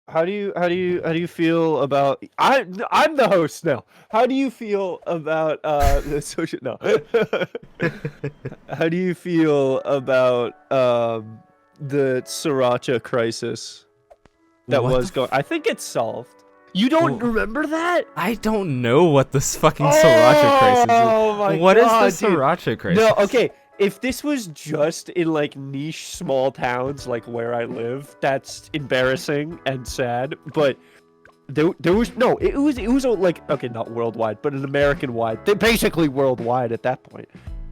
how do you feel about I'm the host now. How do you feel about the social no? How do you feel about the Sriracha crisis that What was the going? I think it's solved. You don't remember that? I don't know what this fucking Sriracha crisis is. Oh my What is god, the dude. Sriracha crisis? No, okay. If this was just in like niche small towns like where I live, that's embarrassing and sad. But there was no, it was like, okay, not worldwide, but an American wide. They're basically worldwide at that point.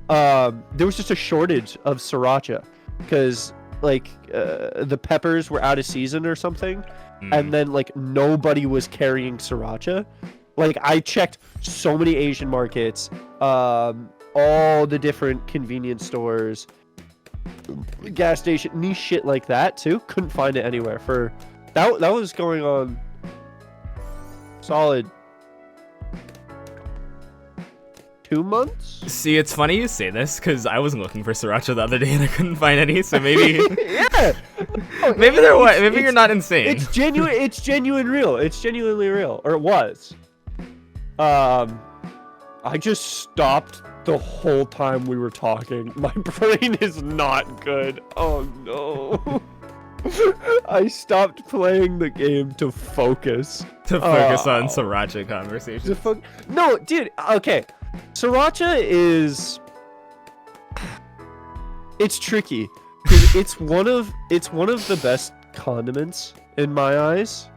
There was just a shortage of Sriracha because like the peppers were out of season or something, and then like nobody was carrying Sriracha. Like I checked so many Asian markets, all the different convenience stores, gas station, niche shit like that too. Couldn't find it anywhere for that. That was going on solid 2 months. See, it's funny you say this because I wasn't looking for Sriracha the other day and I couldn't find any. So maybe, Yeah. maybe they're what? Maybe you're not insane. It's genuine. It's real. It's genuinely real, or it was. I just stopped the whole time we were talking. My brain is not good. Oh no. I stopped playing the game to focus. To focus on Sriracha conversations. No, dude. Okay, Sriracha is. It's tricky because it's one of the best condiments in my eyes.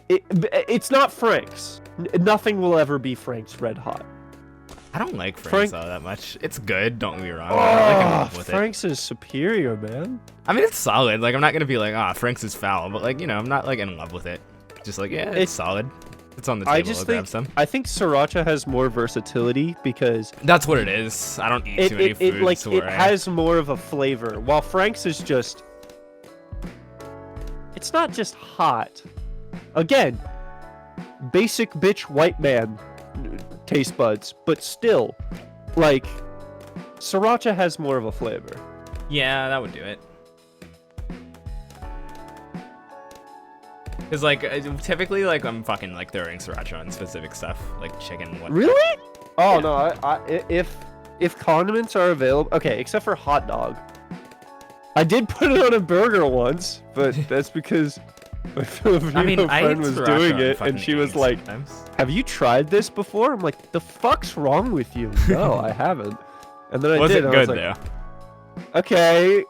It's not Frank's. Nothing will ever be Frank's Red Hot. I don't like Frank's all that much. It's good, don't get me wrong. I don't like in love with Frank's is superior, man. I mean, it's solid. Like, I'm not gonna be like, Frank's is foul, but like, you know, I'm not like in love with it. Just like, yeah, it's solid. It's on the table. I'll grab some. I think Sriracha has more versatility because that's what it is. I don't eat too many foods. It has more of a flavor, while Frank's is just. It's not just hot. Again, basic bitch white man taste buds, but still, like, Sriracha has more of a flavor. Yeah, that would do it. Cause like typically like I'm fucking like throwing Sriracha on specific stuff like chicken. Really? Oh yeah. No! If condiments are available, okay, except for hot dog. I did put it on a burger once, but that's because my Filipino friend was doing it, and she was like, "Have you tried this before?" I'm like, "The fuck's wrong with you?" No, I haven't. And then I did. Was it good though? Okay.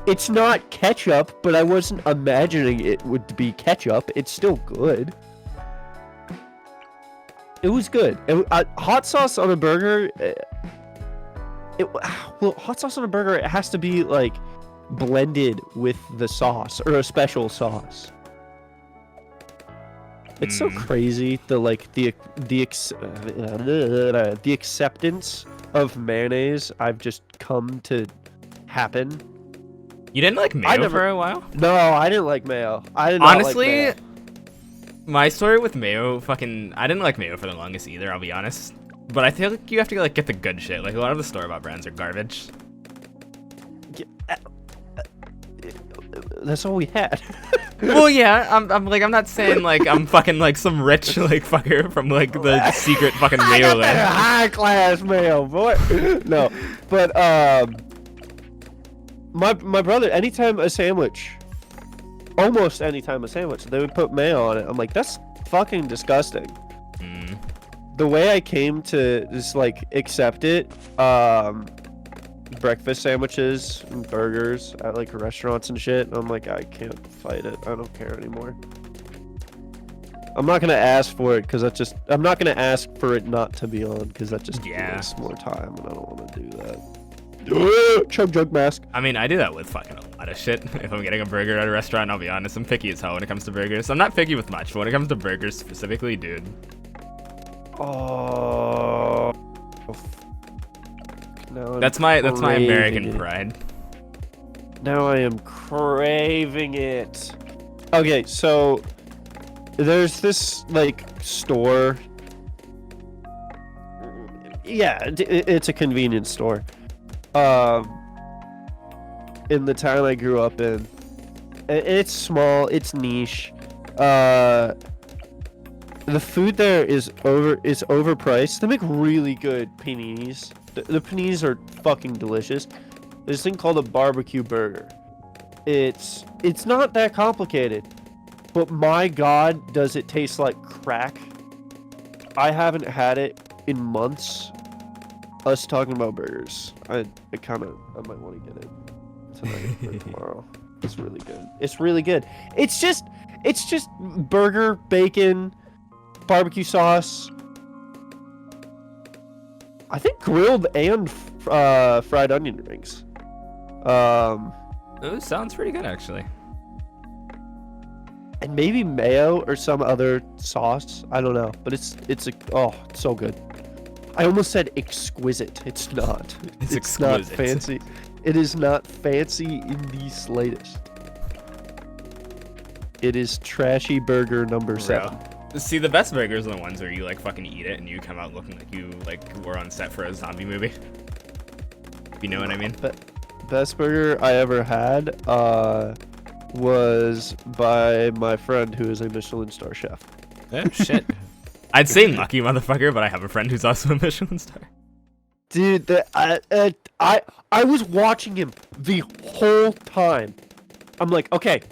It's not ketchup, but I wasn't imagining it would be ketchup. It's still good. It was good. Hot sauce on a burger. Well, hot sauce on a burger, it has to be like blended with the sauce or a special sauce. It's so crazy the acceptance of mayonnaise I've just come to happen. You didn't like mayo for a while? No, I didn't like mayo. I did not honestly like mayo. My story with mayo, I didn't like mayo for the longest either, I'll be honest. But I feel like you have to like get the good shit. Like a lot of the store-bought brands are garbage. That's all we had. Well, yeah, I'm not saying like I'm fucking like some rich like fucker from like the secret fucking mayo land. High class mayo, boy. No, but my brother, almost anytime a sandwich, they would put mayo on it. I'm like, that's fucking disgusting. The way I came to just like accept it, breakfast sandwiches and burgers at like restaurants and shit, I'm like, I can't fight it. I don't care anymore. I'm not gonna ask for it because I'm not gonna ask for it not to be on because that just wastes more time, and I don't want to do that. Chug jug mask. I mean, I do that with fucking a lot of shit. If I'm getting a burger at a restaurant, I'll be honest, I'm picky as hell when it comes to burgers. I'm not picky with much, but when it comes to burgers specifically, dude. Oh. That's my American pride. Now I am craving it. Okay, so there's this like store. Yeah, it's a convenience store. In the town I grew up in, It's small. It's niche. The food there is overpriced. They make really good paninis. The paninis are fucking delicious. There's this thing called a barbecue burger. It's not that complicated, but my god, does it taste like crack. I haven't had it in months. Us talking about burgers. I might want to get it tonight or tomorrow. It's really good. It's really good. It's just burger, bacon, barbecue sauce. I think grilled and fried onion rings. Ooh, sounds pretty good actually. And maybe mayo or some other sauce. I don't know, but it's so good. I almost said exquisite. It's not. It's not exquisite. fancy. It is not fancy in the slightest. It is trashy burger number 7. See, the best burgers are the ones where you like fucking eat it and you come out looking like you like were on set for a zombie movie. You know what I mean? But best burger I ever had was by my friend who is a Michelin star chef. Oh shit. I'd say lucky motherfucker, but I have a friend who's also a Michelin star. Dude, I was watching him the whole time. I'm like, okay,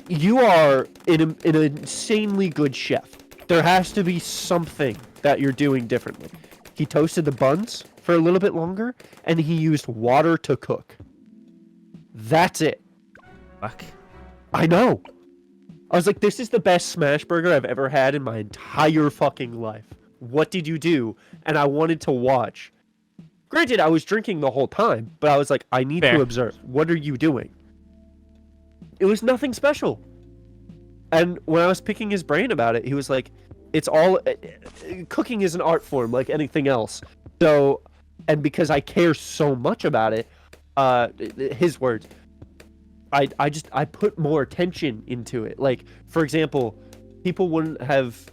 you are an insanely good chef. There has to be something that you're doing differently. He toasted the buns for a little bit longer, and he used water to cook. That's it. Fuck. I know. I was like, this is the best smash burger I've ever had in my entire fucking life. What did you do? And I wanted to watch. Granted, I was drinking the whole time, but I was like, I need to observe. What are you doing? It was nothing special. And when I was picking his brain about it, he was like, it's all... cooking is an art form like anything else. So, and because I care so much about it, his words, I put more attention into it. Like, for example, people wouldn't have,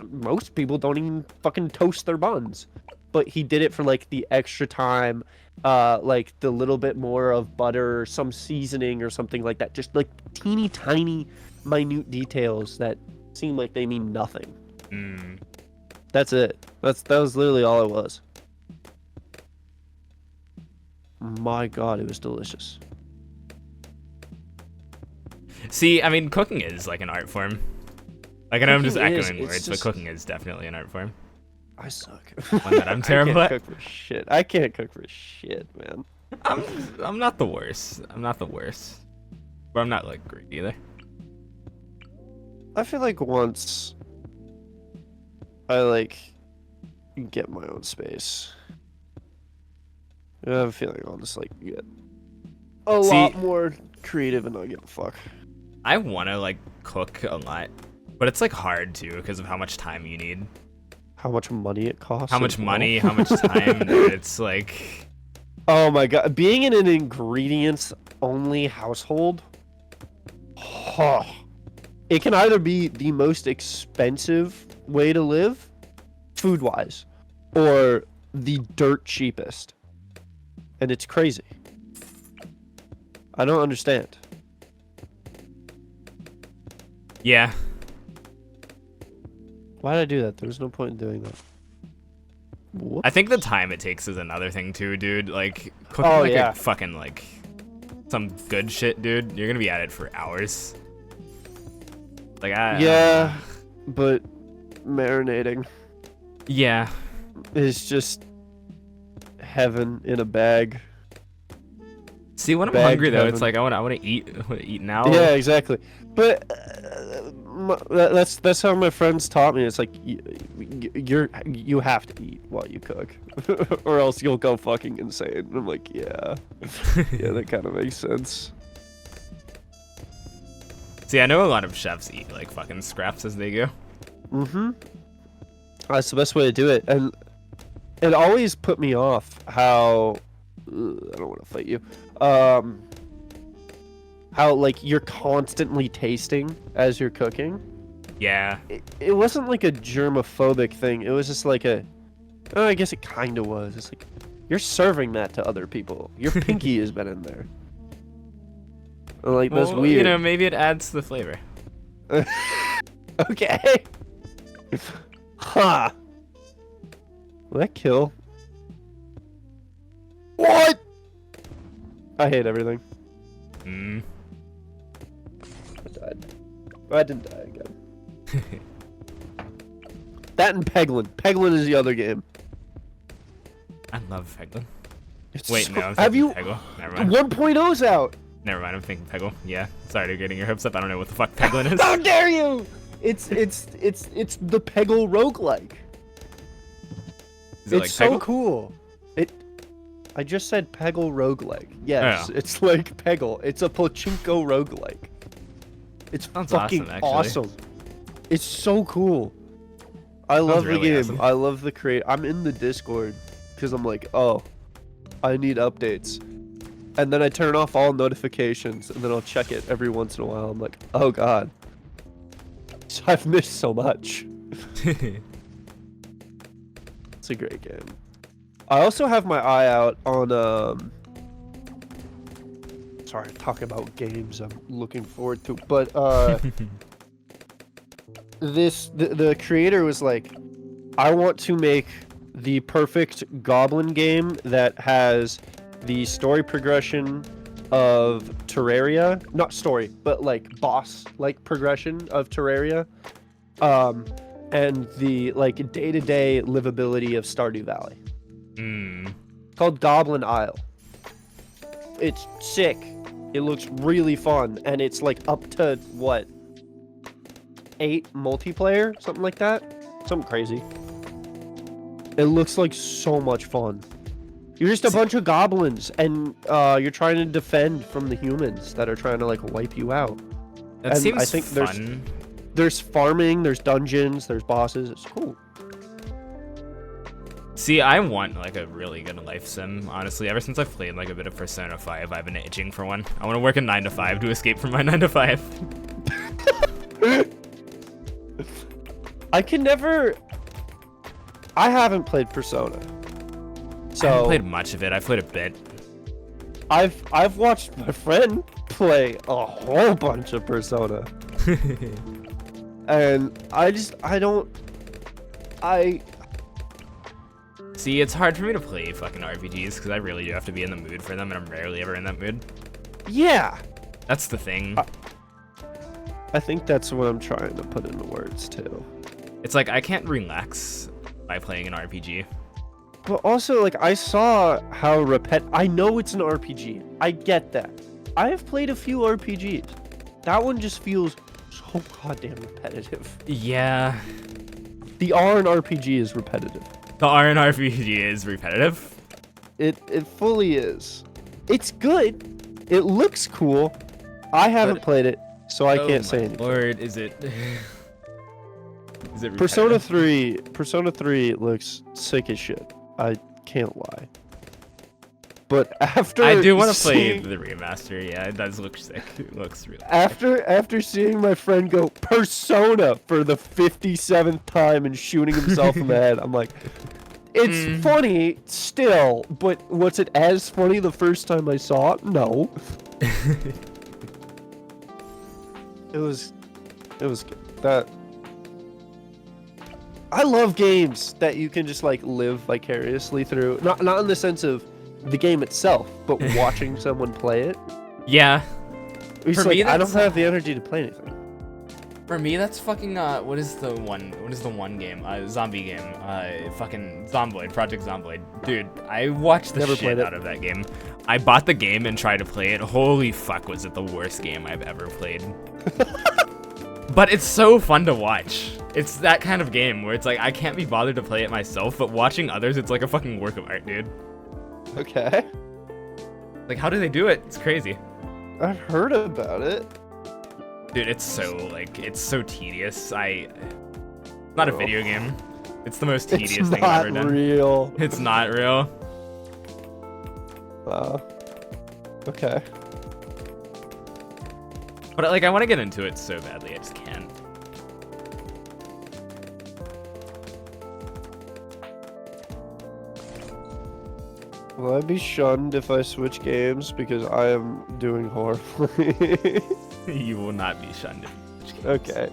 most people don't even fucking toast their buns. But he did it for, like, the extra time, like, the little bit more of butter, some seasoning or something like that. Just, like, teeny tiny, minute details that seem like they mean nothing. That's it. That was literally all it was. My god, it was delicious. See, I mean, cooking is like an art form. Like, I know I'm just Cooking echoing is, words, just... but cooking is definitely an art form. I suck. One that I'm terrible at. I can't cook for shit. I can't cook for shit, man. I'm not the worst. I'm not the worst. But I'm not, like, great either. I feel like once I, like, get my own space, I have a feeling I'll just, like, get a lot more creative and not give a fuck. I want to, like, cook a lot, but it's, like, hard, too, because of how much time you need. How much money it costs. How much money, how much time, it's, like... Oh, my God. Being in an ingredients-only household, it can either be the most expensive way to live, food-wise, or the dirt cheapest. And it's crazy. I don't understand. Yeah. Why did I do that? There was no point in doing that. Whoops. I think the time it takes is another thing too, dude. Like, cooking a fucking, like, some good shit, dude. You're gonna be at it for hours. Like, yeah, but marinating. Yeah. Is just heaven in a bag. See, when I'm hungry though, it's like I want to eat now. Yeah, exactly. But that's how my friends taught me. It's like you have to eat while you cook, or else you'll go fucking insane. And I'm like, yeah, yeah, that kind of makes sense. See, I know a lot of chefs eat like fucking scraps as they go. Mm-hmm. That's the best way to do it, and it always put me off how I don't want to fight you. How like you're constantly tasting as you're cooking. Yeah. It wasn't like a germophobic thing. It was just like I guess it kind of was. It's like you're serving that to other people. Your pinky has been in there. Like, that's Well, weird. you know, maybe it adds to the flavor. Okay. Ha. Will that kill? What? I hate everything. I died. I didn't die again. That and Peglin. Peglin is the other game. I love Peglin. It's Wait, so... no, I'm Have you... Peggle. Never mind. 1.0's out. Never mind, I'm thinking Peggle. Yeah, sorry to getting your hopes up. I don't know what the fuck Peglin is. How dare you! It's the Peggle roguelike. Is it It's like so Peggle? cool. I just said Peggle roguelike. Yes, Oh. it's like Peggle. It's a pachinko roguelike. It's Sounds fucking awesome. It's so cool. I love the really game. awesome. I love the create. I'm in the Discord because I'm like, oh, I need updates. And then I turn off all notifications, and then I'll check it every once in a while. I'm like, oh god, I've missed so much. It's a great game. I also have my eye out on sorry, talking about games I'm looking forward to, but the creator was like, I want to make the perfect goblin game that has the story progression of Terraria, not story, but like boss like progression of Terraria, and the like day-to-day livability of Stardew Valley. Called Goblin Isle. It's sick. It looks really fun, and it's like up to what, 8 multiplayer, something like that, something crazy. It looks like so much fun. You're just a bunch of goblins, and you're trying to defend from the humans that are trying to like wipe you out. That And seems I think fun. There's farming, there's dungeons, there's bosses. It's cool. See, I want like a really good life sim, honestly. Ever since I've played like a bit of Persona 5, I've been itching for one. I want to work a 9 to 5 to escape from my 9 to 5. I haven't played Persona. So I haven't played much of it. I've played a bit. I've watched my friend play a whole bunch of Persona. And See, it's hard for me to play fucking RPGs because I really do have to be in the mood for them, and I'm rarely ever in that mood. Yeah. That's the thing. I think that's what I'm trying to put into words too. It's like I can't relax by playing an RPG. But also, like, I saw how I know it's an RPG. I get that. I have played a few RPGs. That one just feels so goddamn repetitive. Yeah. The R in RPG is repetitive. The R in RPG is repetitive. It fully is. It's good. It looks cool. I haven't played it, so I can't say anything. Lord, is it? Is it Persona 3 looks sick as shit. I can't lie. But after I do want to play the remaster. Yeah, it does look sick. It looks really after seeing my friend go Persona for the 57th time and shooting himself in the head, I'm like, it's funny still, but was it as funny the first time I saw it? No. It was good. I love games that you can just like live vicariously through. Not in the sense of the game itself, but watching someone play it. Yeah. It's like, I don't have the energy to play anything. For me, that's fucking what is the one game? Zombie game. Fucking Zomboid, Project Zomboid. Dude, I watched the shit out of that game. I bought the game and tried to play it. Holy fuck, was it the worst game I've ever played. But it's so fun to watch. It's that kind of game where it's like I can't be bothered to play it myself, but watching others, it's like a fucking work of art, dude. Okay. Like, how do they do it? It's crazy. I've heard about it. Dude, it's so tedious. It's not a video game. It's the most tedious thing I've ever done. Real. It's not real. Okay. But like, I want to get into it so badly, I just can't. Will I be shunned if I switch games because I am doing horribly? You will not be shunned. Okay.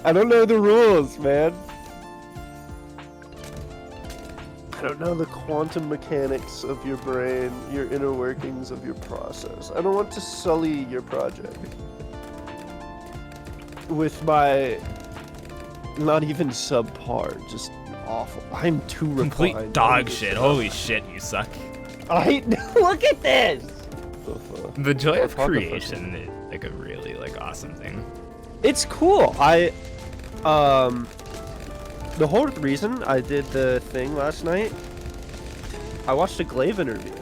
I don't know the rules, man. I don't know the quantum mechanics of your brain, your inner workings of your process. I don't want to sully your project with my not even subpar, just awful. I'm too refined. Complete dog shit. Holy shit, you suck. Look at this. The joy of creation is like a really like awesome thing. It's cool. The whole reason I did the thing last night, I watched a Glaive interview.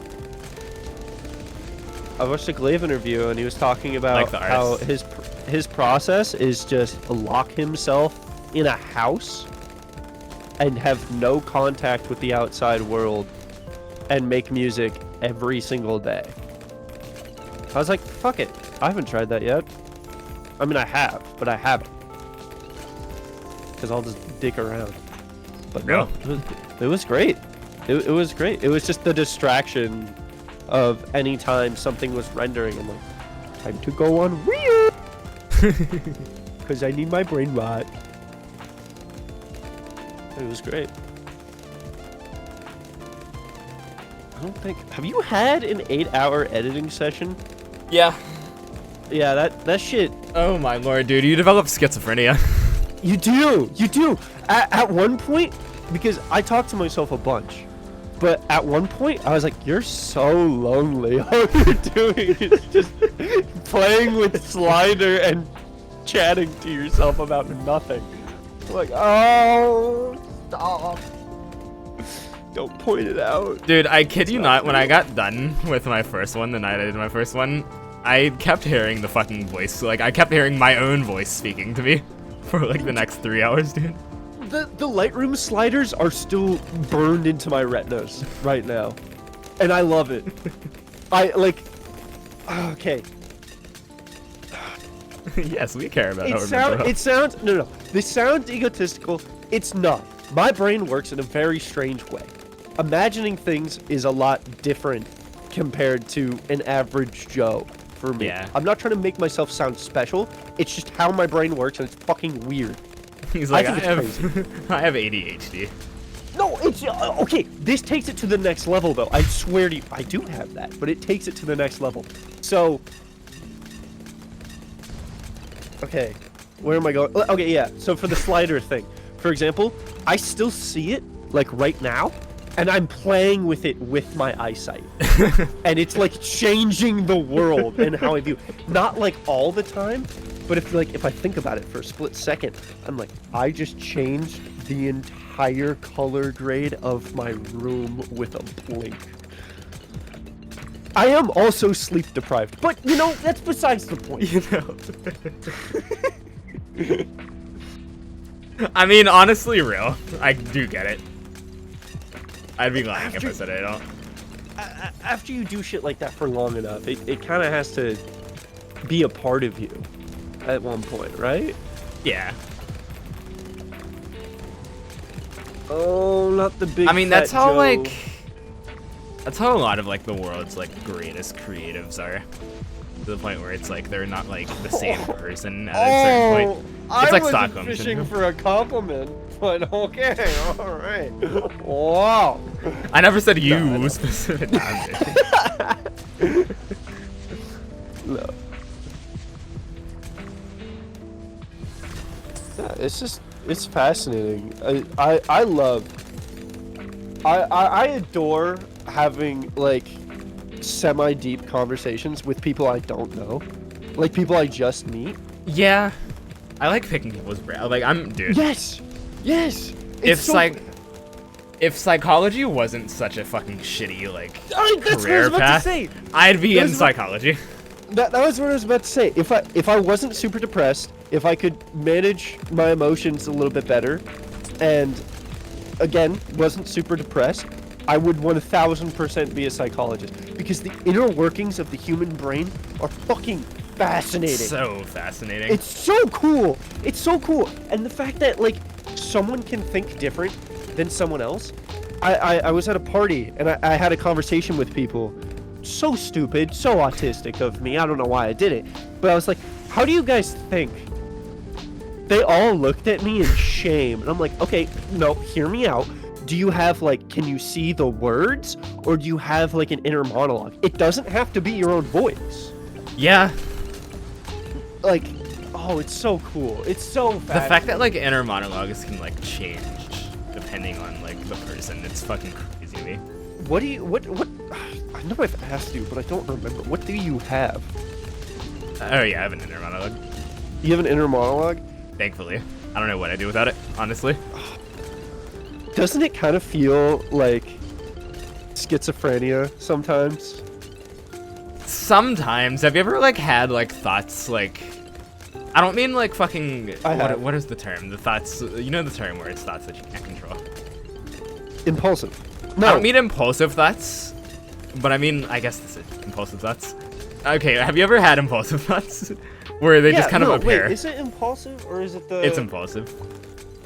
And he was talking about like how his process is just lock himself in a house and have no contact with the outside world and make music every single day. I was like, fuck it. I haven't tried that yet. I mean, I have, but I haven't. Because I'll just dick around. But no, it was great. It was great. It was just the distraction of any time something was rendering. I'm like, time to go on weird. Because I need my brain rot. It was great. I don't think... Have you had an 8-hour editing session? Yeah. Yeah, that shit... Oh my lord, dude. You develop schizophrenia. You do. At one point, because I talk to myself a bunch, but at one point I was like, you're so lonely. All you're doing is just playing with Slider and chatting to yourself about nothing. I'm like, oh, stop. Don't point it out. Dude, I kid you not, when I got done with my first one, the night I did my first one, I kept hearing the fucking voice. Like, I kept hearing my own voice speaking to me for like the next 3 hours, dude. The Lightroom sliders are still burned into my retinas right now. And I love it. Okay. Yes, we care about it. It sounds, no. This sounds egotistical. It's not. My brain works in a very strange way. Imagining things is a lot different compared to an average Joe for me. Yeah. I'm not trying to make myself sound special. It's just how my brain works, and it's fucking weird. He's like, I have crazy. ADHD. No, it's okay. This takes it to the next level, though. I swear to you, I do have that, but it takes it to the next level. So, okay, where am I going? Okay, yeah. So for the slider thing, for example, I still see it like right now, and I'm playing with it with my eyesight, and it's like changing the world and how I view. Not like all the time, but if I think about it for a split second, I'm like, I just changed the entire color grade of my room with a blink. I am also sleep deprived, but you know, that's besides the point. You know. I mean, honestly, real. I do get it. I'd be lying if I said I don't. After you do shit like that for long enough, it kind of has to be a part of you at one point, right? Yeah. Oh, not the big. I mean, that's how Joe. that's how a lot of like the world's like greatest creatives are. To the point where it's like they're not like the same person at a certain point. It's like Stockholm fishing syndrome. for a compliment, but okay, all right. Wow. I never said you specific. No. Yeah, it's fascinating. I adore having like semi-deep conversations with people I don't know, like people I just meet. Yeah, I like picking people's brain. Like dude. Yes. If psychology wasn't such a fucking shitty like that's what I career was about path, to say. I'd be in psychology. That was what I was about to say. If I wasn't super depressed, if I could manage my emotions a little bit better, and again wasn't super depressed, I would 1000% be a psychologist, because the inner workings of the human brain are fucking fascinating. So fascinating. It's so cool. It's so cool. And the fact that like someone can think different than someone else, I was at a party and I had a conversation with people. So stupid, so autistic of me. I don't know why I did it, but I was like, how do you guys think? They all looked at me in shame, and I'm like, okay, no, hear me out. Do you have, like, can you see the words, or do you have, like, an inner monologue? It doesn't have to be your own voice. Yeah. Like, oh, it's so cool. It's so The fact fascinating. that, like, inner monologues can, like, change depending on, like, the person, it's fucking crazy to me. What do you, what, I know I've asked you, but I don't remember. What do you have? Oh, yeah, I have an inner monologue. You have an inner monologue? Thankfully. I don't know what I'd do without it, honestly. Doesn't it kind of feel like schizophrenia sometimes? Sometimes. Have you ever, like, had, like, thoughts, like... I don't mean, like, fucking... What is the term? The thoughts... You know the term where it's thoughts that you can't control. Impulsive. No. I don't mean impulsive thoughts, but I mean, I guess this is impulsive thoughts. Okay, have you ever had impulsive thoughts? Where they just kind of appear? Wait, is it impulsive or is it the... It's impulsive.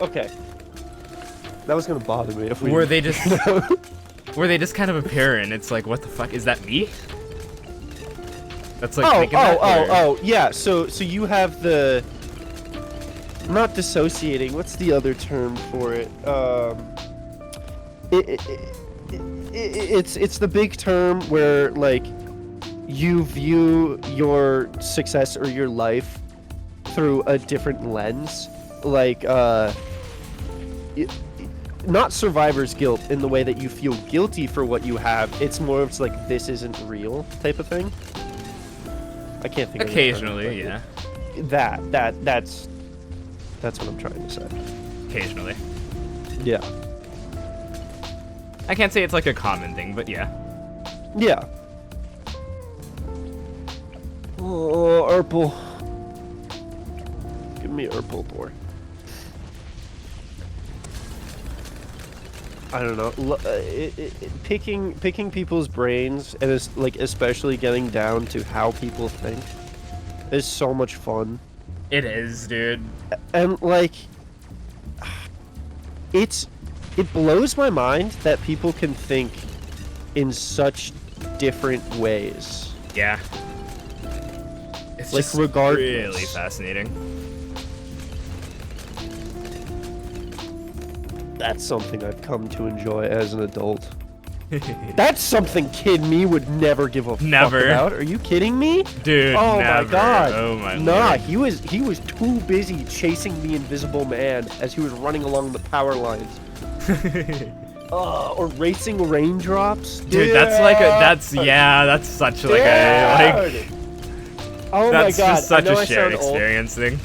Okay. That was gonna bother me if we... Where they just... where they just kind of appear and it's like, what the fuck? Is that me? That's like yeah, so you have the... Not dissociating, what's the other term for it? It's the big term where, like, you view your success or your life through a different lens. Like, not survivor's guilt in the way that you feel guilty for what you have. It's more of like, this isn't real type of thing. I can't think of occasionally, yeah. That's what I'm trying to say. Occasionally. Yeah. I can't say it's like a common thing, but yeah. Yeah. Oh, Purrple. Give me Purrple, boy. I don't know. Picking people's brains and especially getting down to how people think is so much fun. It is, dude. And like, it blows my mind that people can think in such different ways. Yeah. It's like, just regardless. really fascinating. That's something I've come to enjoy as an adult. That's something kid me would never give a fuck about. Are you kidding me? Dude, oh never. My god. Oh my Nah, Lord. he was too busy chasing the invisible man as he was running along the power lines. Or racing raindrops. Dude, that's like that's such like a like oh that's my god. just such a shared experience thing.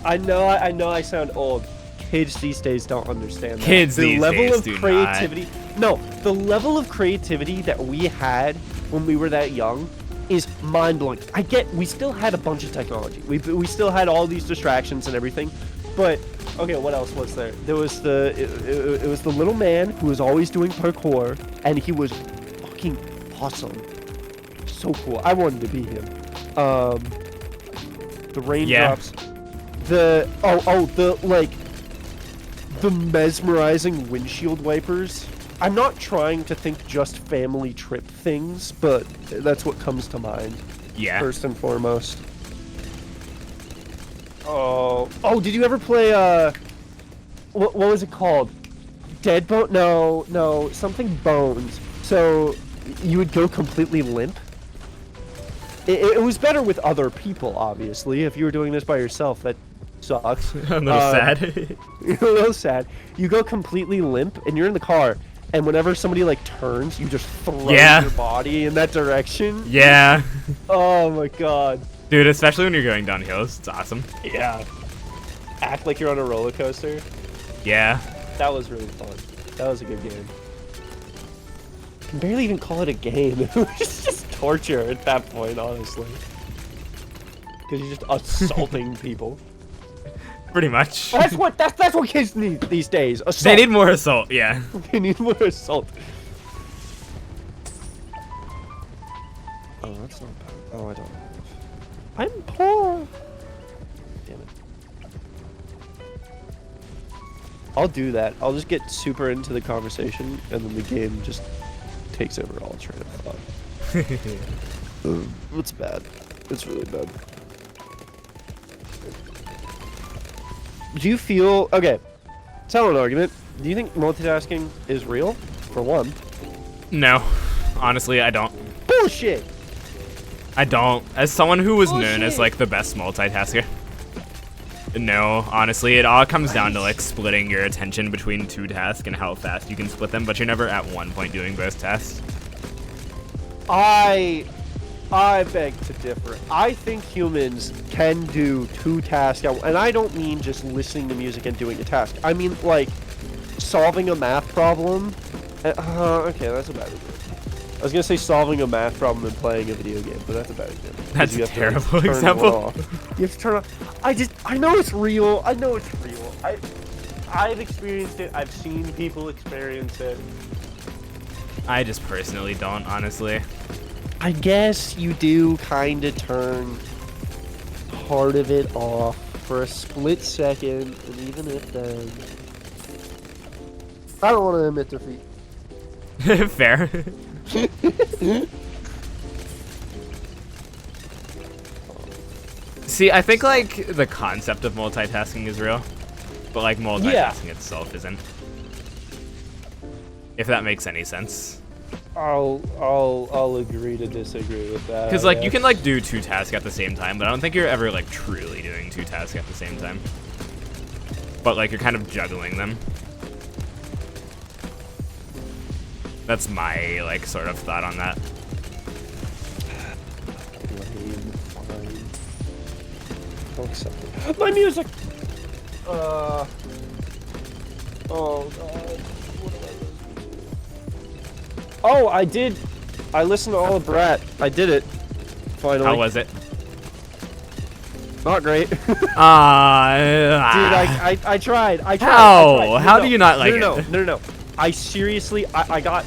I know I sound old. Kids these days don't understand that. Kids these days do creativity. No, the level of creativity that we had when we were that young is mind-blowing. I get we still had a bunch of technology. We still had all these distractions and everything. But okay, what else was there? There was it was the little man who was always doing parkour, and he was fucking awesome. So cool. I wanted to be him. The raindrops. Yeah. The mesmerizing windshield wipers. I'm not trying to think just family trip things, but that's what comes to mind. Yeah. First and foremost. Oh, did you ever play, what was it called? Dead Bone? No, something Bones. So, you would go completely limp. It was better with other people, obviously. If you were doing this by yourself, that sucks. A little sad. You're a little sad. You go completely limp, and you're in the car, and whenever somebody, like, turns, you just throw your body in that direction. Yeah. Oh, my God. Dude, especially when you're going down hills, it's awesome. Yeah. Act like you're on a roller coaster. Yeah. That was really fun. That was a good game. I can barely even call it a game. It was just torture at that point, honestly. Because you're just assaulting people. Pretty much. That's what kids need these days. Assault. They need more assault, yeah. They need more assault. Oh, that's not bad. Oh, I don't. I'm poor. Damn it. I'll do that. I'll just get super into the conversation, and then the game just takes over all train of thought. It's bad. It's really bad. Do you feel... Okay, tell an argument. Do you think multitasking is real, for one? No. Honestly, I don't. Bullshit! I don't. As someone who was known Bullshit. as, like, the best multitasker. No, honestly, it all comes down to, like, splitting your attention between 2 tasks and how fast you can split them, but you're never at one point doing both tasks. I beg to differ. I think humans can do 2 tasks, and I don't mean just listening to music and doing a task. I mean, like, solving a math problem. Okay, that's a bad example. I was gonna say solving a math problem and playing a video game, but that's a bad example. That's a terrible example. You have to turn off. I know it's real. I know it's real. I've experienced it. I've seen people experience it. I just personally don't, honestly. I guess you do kind of turn part of it off for a split second, and even if then... I don't want to admit defeat. Fair. See, I think, like, the concept of multitasking is real, but, like, multitasking itself isn't. If that makes any sense. I'll agree to disagree with that. Because, like, you can, like, do 2 tasks at the same time, but I don't think you're ever, like, truly doing 2 tasks at the same time. But, like, you're kind of juggling them. That's my, like, sort of thought on that. My music! Oh, God. What am I listening to? Oh, I did. I listened to all of Brat. I did it. Finally. How was it? Not great. Dude, Dude, I tried. I tried. How? How do you not like it? No. I seriously, I got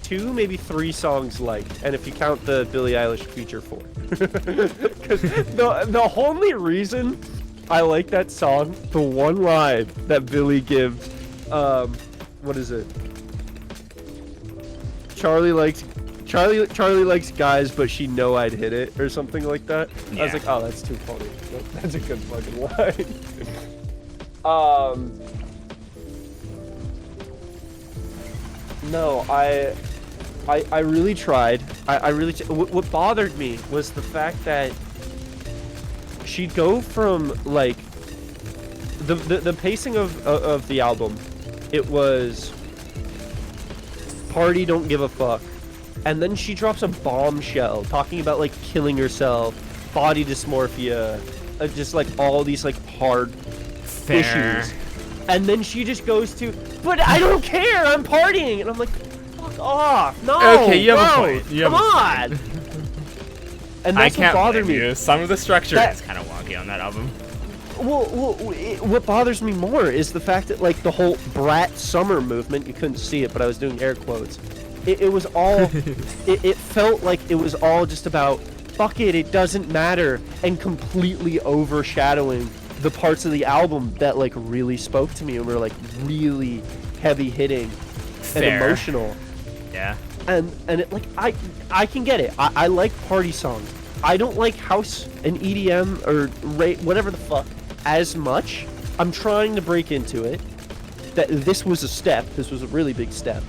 2, maybe 3 songs liked, and if you count the Billie Eilish feature, 4. Because the only reason I like that song, the one line that Billie gives, what is it? Charlie likes guys, but she know I'd hit it, or something like that. Yeah. I was like, oh, that's too funny. That's a good fucking line. No, I really tried. What bothered me was the fact that she'd go from, like, the pacing of the album. It was party, don't give a fuck, and then she drops a bombshell talking about, like, killing herself, body dysmorphia, just, like, all these, like, hard issues. And then she just goes to, but I don't care, I'm partying, and I'm like, fuck off, no. Okay, you have a point. Come on. And that's what bothered me. Some of the structure is kind of wonky on that album. Well, what bothers me more is the fact that, like, the whole Brat summer movement, you couldn't see it, but I was doing air quotes. It was all, it felt like it was all just about, fuck it doesn't matter, and completely overshadowing the parts of the album that, like, really spoke to me and were, like, really heavy hitting and emotional. Yeah. And it, like, I can get it. I like party songs. I don't like house and EDM or whatever the fuck as much. I'm trying to break into it. That this was a step. This was a really big step.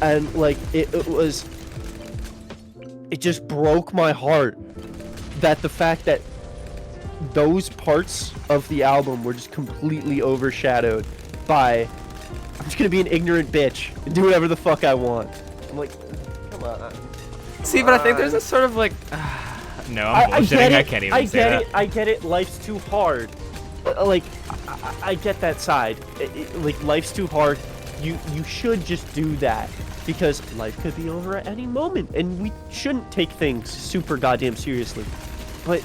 And, like, it just broke my heart that the fact that those parts of the album were just completely overshadowed by, I'm just gonna be an ignorant bitch and do whatever the fuck I want. I'm like, come on. See, but I think there's a sort of, like, no, I'm bullshitting. I can't even say that. I get it. Life's too hard. Like, I get that side. Like, life's too hard. You should just do that because life could be over at any moment, and we shouldn't take things super goddamn seriously. But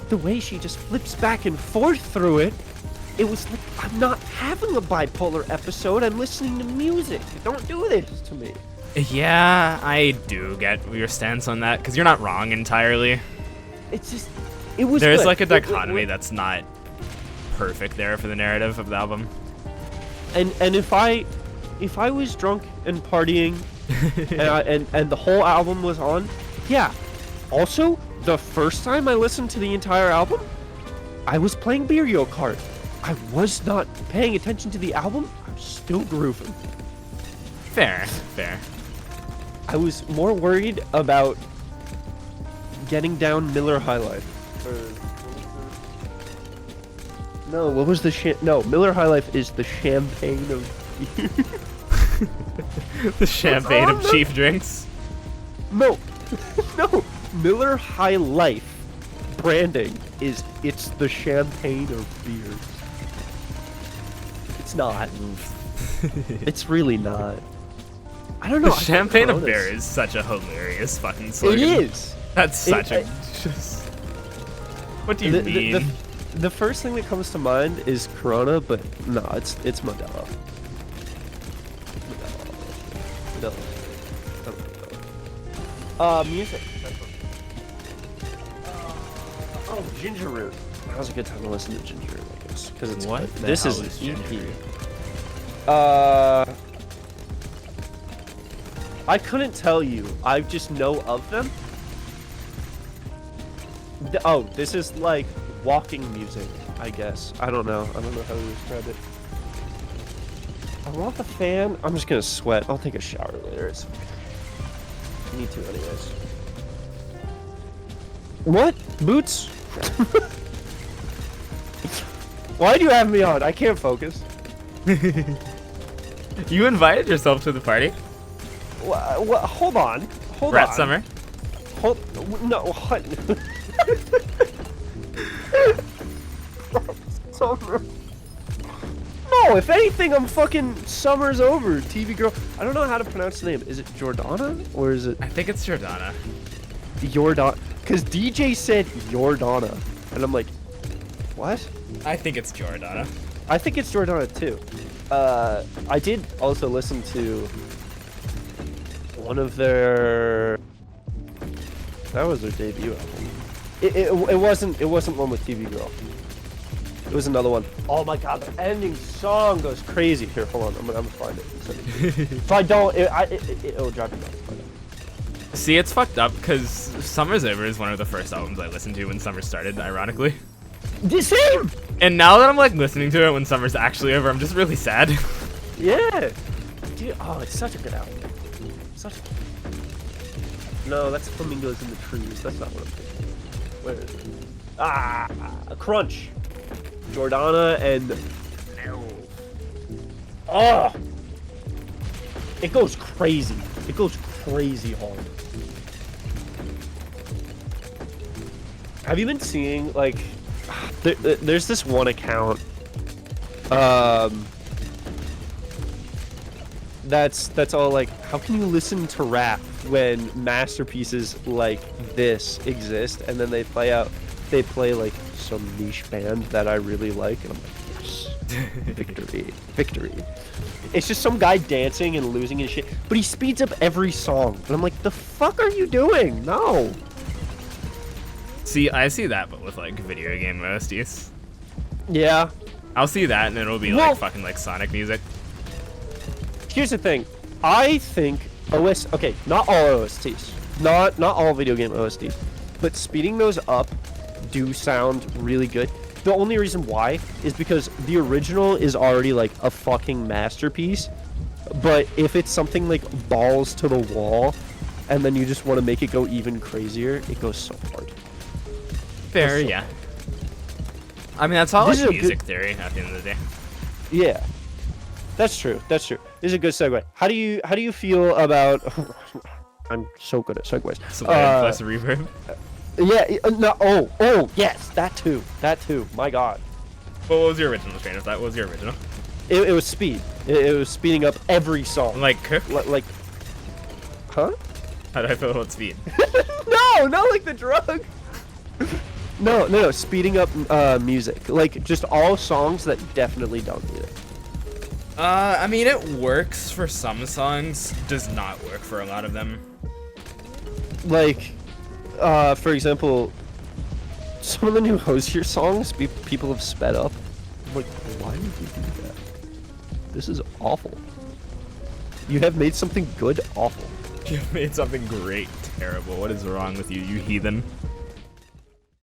the way she just flips back and forth through it, it was like, I'm not having a bipolar episode. I'm listening to music. Don't do this to me. Yeah, I do get your stance on that, because you're not wrong entirely. It's just, it was There's good. like a dichotomy that's not perfect there for the narrative of the album. And if I was drunk and partying and the whole album was on, yeah. Also, the first time I listened to the entire album, I was playing Mario Kart. I was not paying attention to the album. I was still grooving. Fair. I was more worried about getting down Miller High Life. No, what was the No, Miller High Life is the champagne of beer. The champagne of cheap drinks. No, no. Miller High Life branding it's the champagne of beers. It's not. It's really not. I don't know. The champagne of beer is such a hilarious fucking slogan. It is. That's such a. What do you mean? The first thing that comes to mind is Corona, but no, it's Modelo. Modelo. Music. Oh, Ginger Root. Now's a good time to listen to Ginger Root, I guess, because it's what? This is Ginger EP. Root? I couldn't tell you. I just know of them. Oh, this is like walking music, I guess. I don't know. I don't know how to describe it. I want the fan. I'm just gonna sweat. I'll take a shower later. It's okay. Need to anyways. What? Boots? Why do you have me on? I can't focus. You invited yourself to the party. What? Hold on. Hold Brat on. Summer. No. What? Summer. No, if anything, I'm fucking Summer's over. TV girl. I don't know how to pronounce the name. Is it Jordana or is it I think it's Jordana. Jordana? Because DJ said Jordana, and I'm like, what? I think it's Jordana. I think it's Jordana too. I did also listen to one of their. That was their debut album. It wasn't one with TV Girl. It was another one. Oh my god, the ending song goes crazy. Here, hold on, I'm gonna find it. If I don't, it'll drive me nuts. See, it's fucked up because Summer's Over is one of the first albums I listened to when summer started, ironically. The same! And now that I'm like listening to it when summer's actually over, I'm just really sad. Yeah! Dude, oh, it's such a good album. No, that's Flamingos in the Trees. That's not what I'm thinking. Where is it? Ah! Crunch! Jordana and... Oh! It goes crazy. It goes crazy hard. Have you been seeing, like... There's this one account that's all like, how can you listen to rap when masterpieces like this exist, and then they play like some niche band that I really like, and I'm like, yes, victory. It's just some guy dancing and losing his shit, but he speeds up every song, and I'm like, the fuck are you doing? No. See, I see that, but with like video game OSTs. Yeah. I'll see that, and it'll be like fucking like Sonic music. Here's the thing. I think okay, not all OSTs, not all video game OSTs, but speeding those up do sound really good. The only reason why is because the original is already like a fucking masterpiece, but if it's something like balls to the wall, and then you just want to make it go even crazier, it goes so hard. Fair, yeah. I mean, that's all like music theory at the end of the day. Yeah, that's true. This is a good segue. How do you feel about? I'm so good at segues. So plus reverb. Yeah. No. Oh. Yes. That too. My God. What was your original train of thought? What was your original? It was speed. It was speeding up every song. Like Cook? Like. Huh? How do I feel about speed? No, not like the drug. No. Speeding up music. Like just all songs that definitely don't need it. I mean, it works for some songs, does not work for a lot of them. Like, for example, some of the new Hosier songs, people have sped up. like, why would you do that? This is awful. You have made something good awful. You have made something great terrible. What is wrong with you, you heathen?